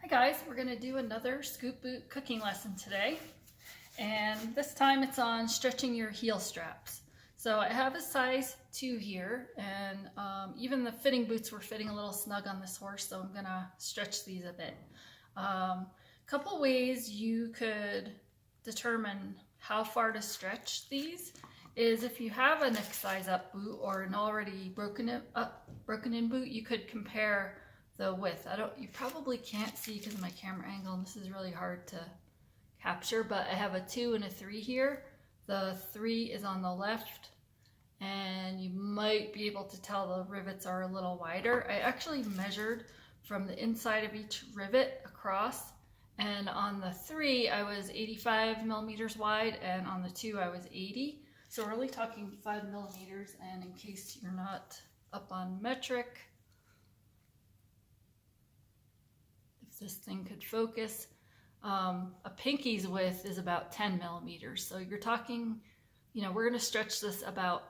Guys, we're going to do another scoop boot cooking lesson today, and this time it's on stretching your heel straps. So I have a size 2 here, and even the fitting boots were fitting a little snug on this horse, so I'm going to stretch these a bit. Couple ways you could determine how far to stretch these is if you have a next size up boot or an already broken in boot, you could compare the width. You probably can't see because of my camera angle, and this is really hard to capture, but I have a 2 and a 3 here. The 3 is on the left, and you might be able to tell the rivets are a little wider. I actually measured from the inside of each rivet across, and on the 3 I was 85 millimeters wide, and on the 2 I was 80. So we're only talking 5 millimeters, and in case you're not up on metric, this thing could focus. A pinky's width is about 10 millimeters. So you're talking, we're going to stretch this about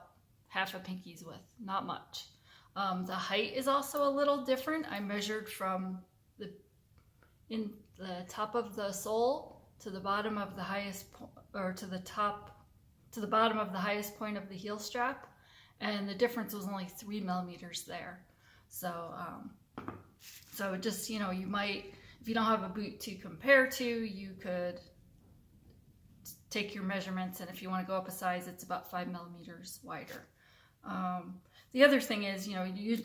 half a pinky's width, not much. The height is also a little different. I measured from the top of the sole to the bottom of the highest, or to the bottom of the highest point of the heel strap, and the difference was only 3 millimeters there. So just, you might, if you don't have a boot to compare to, you could take your measurements, and if you want to go up a size, it's about 5 millimeters wider. The other thing is,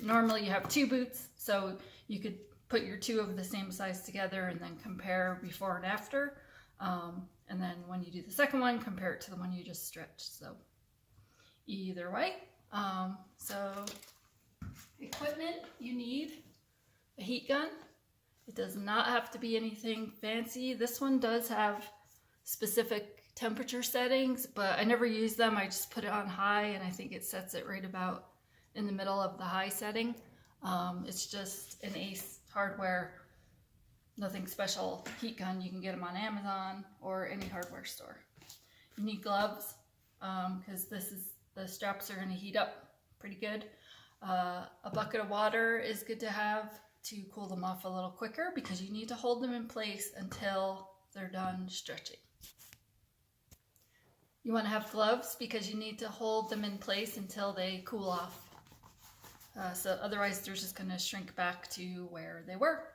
normally you have 2 boots, so you could put your 2 of the same size together and then compare before and after. And then when you do the second one, compare it to the one you just stretched. So either way. So equipment, you need a heat gun. It does not have to be anything fancy. This one does have specific temperature settings, but I never use them. I just put it on high, and I think it sets it right about in the middle of the high setting. It's just an Ace Hardware, nothing special heat gun. You can get them on Amazon or any hardware store. You need gloves because the straps are going to heat up pretty good. A bucket of water is good to have to cool them off a little quicker, because you need to hold them in place until they're done stretching. You want to have gloves because you need to hold them in place until they cool off. So otherwise they're just going to shrink back to where they were.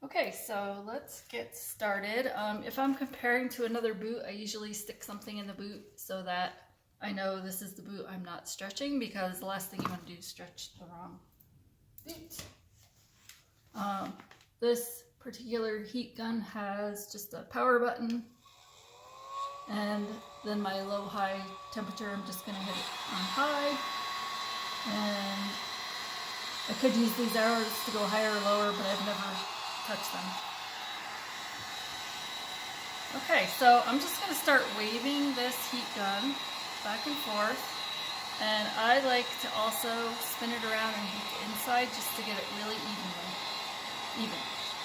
Okay, so let's get started. If I'm comparing to another boot, I usually stick something in the boot so that I know this is the boot I'm not stretching, because the last thing you want to do is stretch the wrong boot. This particular heat gun has just a power button, and then my low-high temperature, I'm just going to hit it on high, and I could use these arrows to go higher or lower, but I've never touched them. Okay, so I'm just going to start waving this heat gun back and forth, and I like to also spin it around and heat the inside just to get it really even.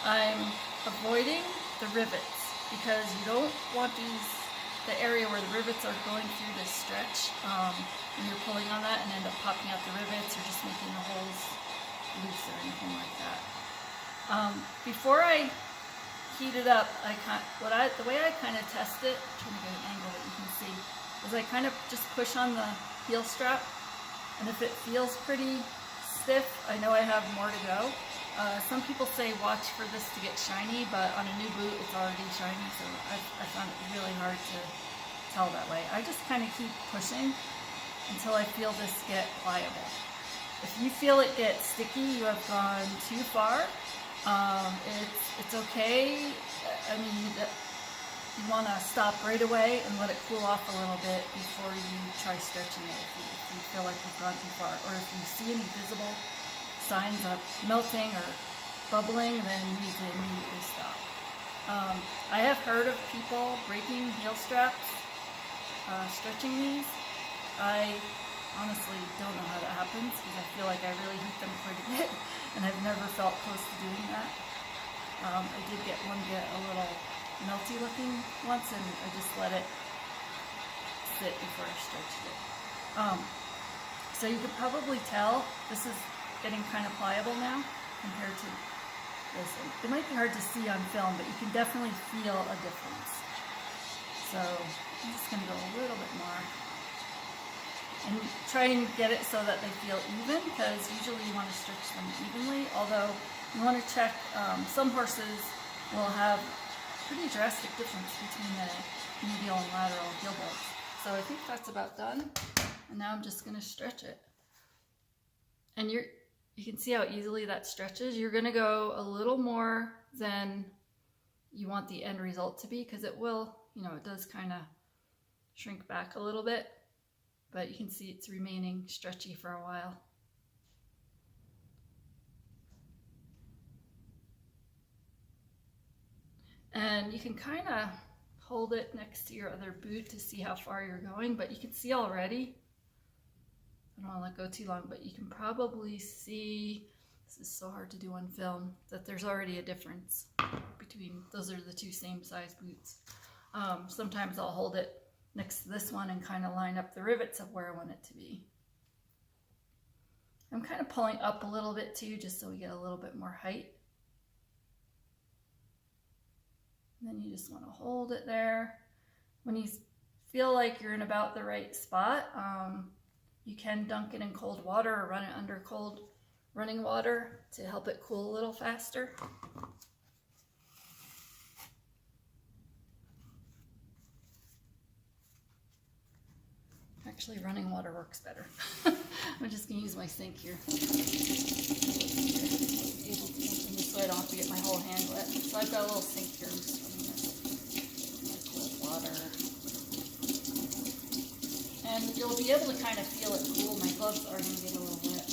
I'm avoiding the rivets because you don't want the area where the rivets are going through this stretch, when you're pulling on that and end up popping out the rivets or just making the holes loose or anything like that. Before I heat it up, the way I kind of test it, I'm trying to get an angle that you can see, is I kind of just push on the heel strap, and if it feels pretty stiff, I know I have more to go. Some people say watch for this to get shiny, but on a new boot it's already shiny, so I found it really hard to tell that way. I just kind of keep pushing until I feel this get pliable. If you feel it get sticky, you have gone too far. It's okay. I mean, you want to stop right away and let it cool off a little bit before you try stretching it if you feel like you've gone too far, or if you see any visible signs of melting or bubbling, then you need to immediately stop. I have heard of people breaking heel straps stretching these. I honestly don't know how that happens, because I feel like I really heat them quite a bit, and I've never felt close to doing that. I did get one get a little melty looking once, and I just let it sit before I stretched it. So you could probably tell this is getting kind of pliable now compared to It might be hard to see on film, but you can definitely feel a difference. So I'm just going to go a little bit more. And try and get it so that they feel even, because usually you want to stretch them evenly, although you want to check, some horses will have pretty drastic difference between the medial and lateral heel bolts. So I think that's about done. And now I'm just going to stretch it. And you can see how easily that stretches. You're going to go a little more than you want the end result to be, because it will, it does kind of shrink back a little bit, but you can see it's remaining stretchy for a while. And you can kind of hold it next to your other boot to see how far you're going, but you can see already, I don't want to let go too long, but you can probably see, this is so hard to do on film, that there's already a difference between, those are the two same size boots. Sometimes I'll hold it next to this one and kind of line up the rivets of where I want it to be. I'm kind of pulling up a little bit too, just so we get a little bit more height. And then you just want to hold it there. When you feel like you're in about the right spot, you can dunk it in cold water or run it under cold running water to help it cool a little faster. Actually, running water works better. I'm just going to use my sink here. Able to open this so I don't have to get my whole hand wet. So I've got a little sink here. I'm just running this cold water. And you'll be able to kind of feel it cool. My gloves are going to get a little wet.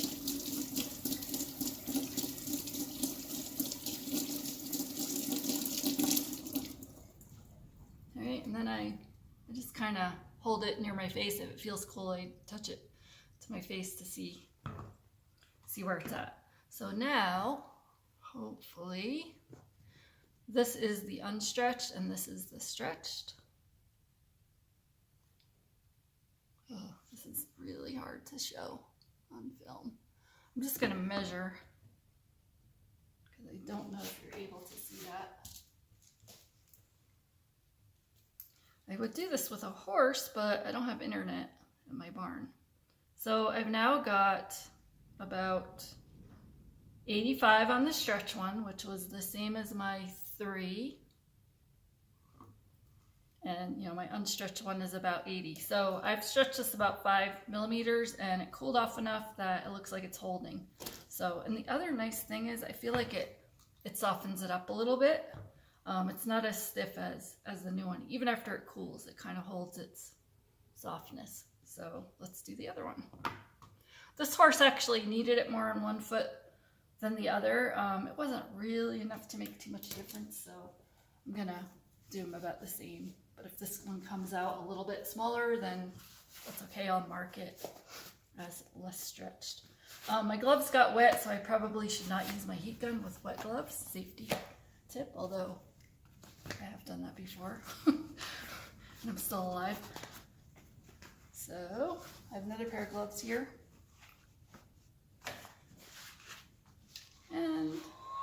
All right, and then I just kind of hold it near my face. If it feels cool, I touch it to my face to see where it's at. So now, hopefully, this is the unstretched and this is the stretched. Oh, this is really hard to show on film. I'm just going to measure, because I don't know if you're able to see that. I would do this with a horse, but I don't have internet in my barn. So I've now got about 85 on the stretch one, which was the same as my 3. And my unstretched one is about 80. So I've stretched this about 5 millimeters and it cooled off enough that it looks like it's holding. So, and the other nice thing is I feel like it softens it up a little bit. It's not as stiff as the new one. Even after it cools, it kind of holds its softness. So let's do the other one. This horse actually needed it more on one foot than the other. It wasn't really enough to make too much difference, so I'm gonna do them about the same. But if this one comes out a little bit smaller, then that's okay. I'll mark it as less stretched. My gloves got wet, so I probably should not use my heat gun with wet gloves. Safety tip, although I have done that before and I'm still alive. So I have another pair of gloves here. And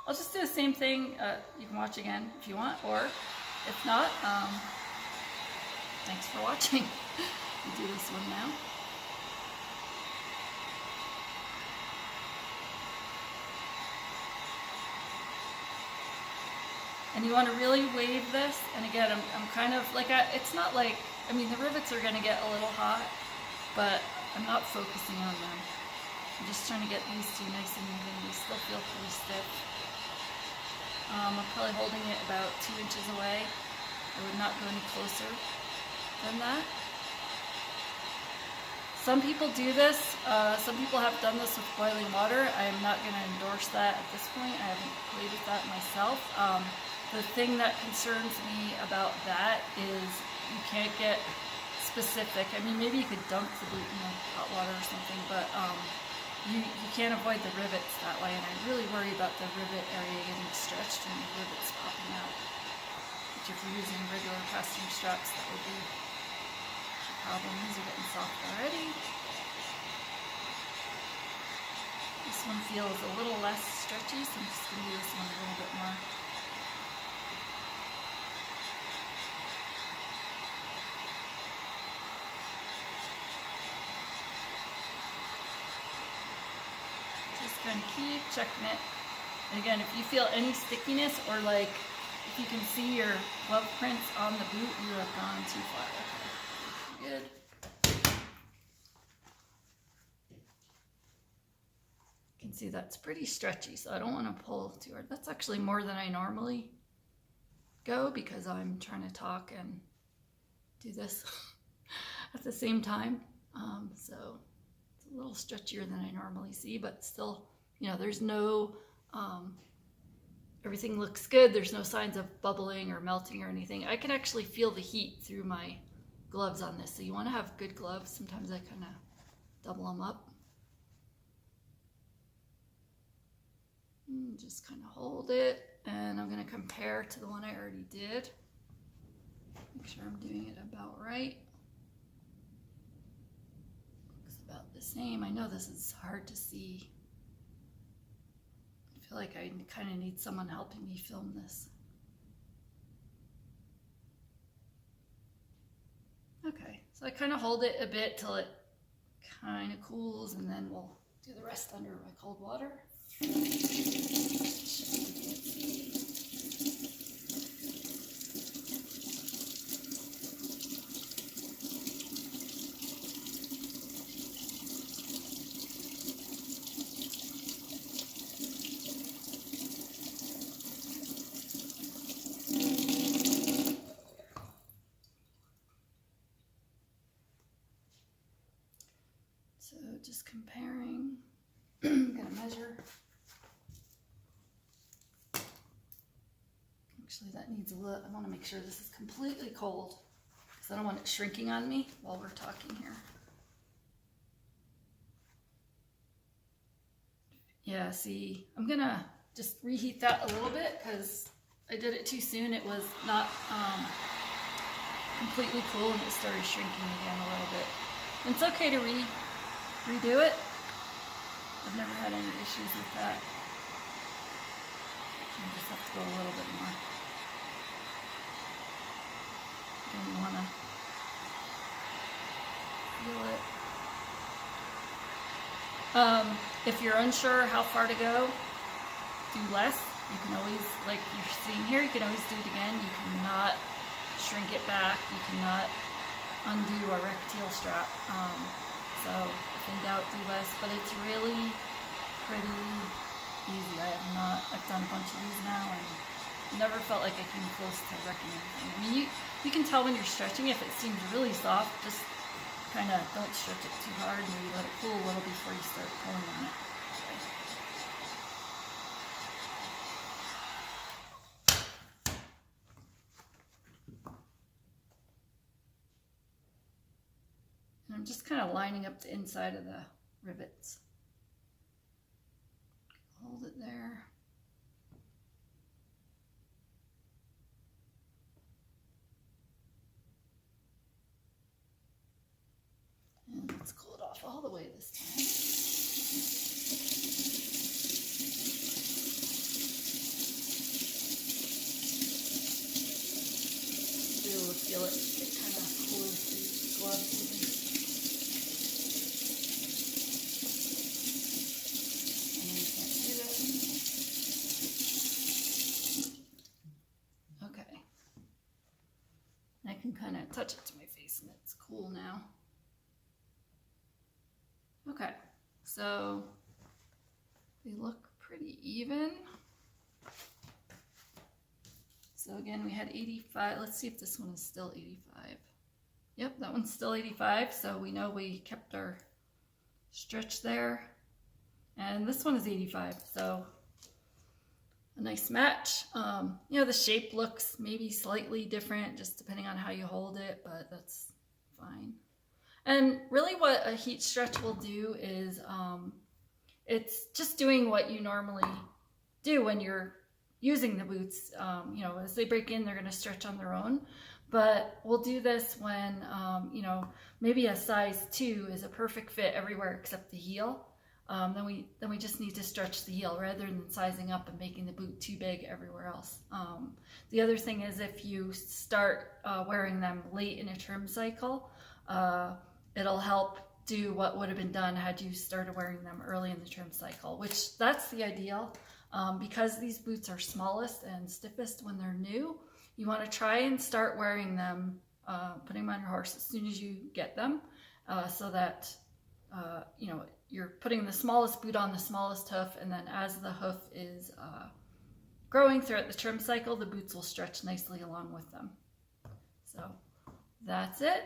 I'll just do the same thing. You can watch again if you want, or if not, thanks for watching. I'll do this one now. And you want to really wave this. And again, I'm kind of like, it's not like, I mean, the rivets are going to get a little hot, but I'm not focusing on them. I'm just trying to get these two nice and even. They still feel pretty stiff. I'm probably holding it about 2 inches away. I would not go any closer than that. Some people do this. Some people have done this with boiling water. I am not going to endorse that at this point. I haven't played with that myself. The thing that concerns me about that is you can't get specific. I mean, maybe you could dunk the boot in hot water or something, but you can't avoid the rivets that way. And I really worry about the rivet area getting stretched and the rivets popping out. Which if you're using regular costume straps, that would be a problem. These are getting soft already. This one feels a little less stretchy, so I'm just going to do this one a little bit more. Just kind of keep checking it. And again, if you feel any stickiness or like if you can see your glove prints on the boot, you have gone too far. Okay. Good. You can see that's pretty stretchy, so I don't want to pull too hard. That's actually more than I normally go because I'm trying to talk and do this at the same time. So it's a little stretchier than I normally see, but still, you know, there's no, everything looks good. There's no signs of bubbling or melting or anything. I can actually feel the heat through my gloves on this. So you want to have good gloves. Sometimes I kind of double them up. Just kind of hold it, and I'm going to compare to the one I already did. Make sure I'm doing it about right. Looks about the same. I know this is hard to see. I feel like I kind of need someone helping me film this. Okay, so I kind of hold it a bit till it kind of cools, and then we'll do the rest under my cold water. So just comparing, I'm gonna measure. Actually, that needs a little, I want to make sure this is completely cold because I don't want it shrinking on me while we're talking here. Yeah, see, I'm gonna just reheat that a little bit because I did it too soon. It was not completely cool and it started shrinking again a little bit. And it's okay to redo it. I've never had any issues with that. I just have to go a little bit more. Again, you want to feel it. If you're unsure how far to go, do less. You can always, like you're seeing here, you can always do it again. You cannot shrink it back. You cannot undo a rectile strap. So if in doubt, do less. But it's really pretty easy. I've done a bunch of these now and never felt like I came close to wrecking anything. I mean, you can tell when you're stretching if it seems really soft. Just kind of don't stretch it too hard. Maybe let it cool a little before you start pulling on it. And I'm just kind of lining up the inside of the rivets. Hold it there. And let's cool it off all the way this time. Be able to feel it get kind of cooler through the gloves even. I know you can't see this. Okay. I can kind of touch it to my face and it's cool now. Okay, so they look pretty even. So again, we had 85. Let's see if this one is still 85. Yep, that one's still 85. So we know we kept our stretch there. And this one is 85. So a nice match. You know, the shape looks maybe slightly different just depending on how you hold it, but that's fine. And really what a heat stretch will do is it's just doing what you normally do when you're using the boots. You know, as they break in, they're going to stretch on their own. But we'll do this when, you know, maybe a size 2 is a perfect fit everywhere except the heel. then we just need to stretch the heel rather than sizing up and making the boot too big everywhere else. The other thing is if you start wearing them late in a trim cycle, it'll help do what would have been done had you started wearing them early in the trim cycle, which that's the ideal. Because these boots are smallest and stiffest when they're new, you want to try and start wearing them, putting them on your horse as soon as you get them, so that you're putting the smallest boot on the smallest hoof, and then as the hoof is growing throughout the trim cycle, the boots will stretch nicely along with them. So that's it.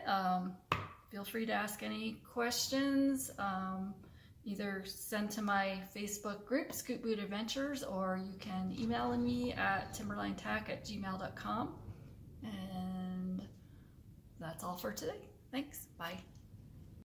Feel free to ask any questions. Either send to my Facebook group, Scoot Boot Adventures, or you can email me at timberlinetack@gmail.com. And that's all for today. Thanks. Bye.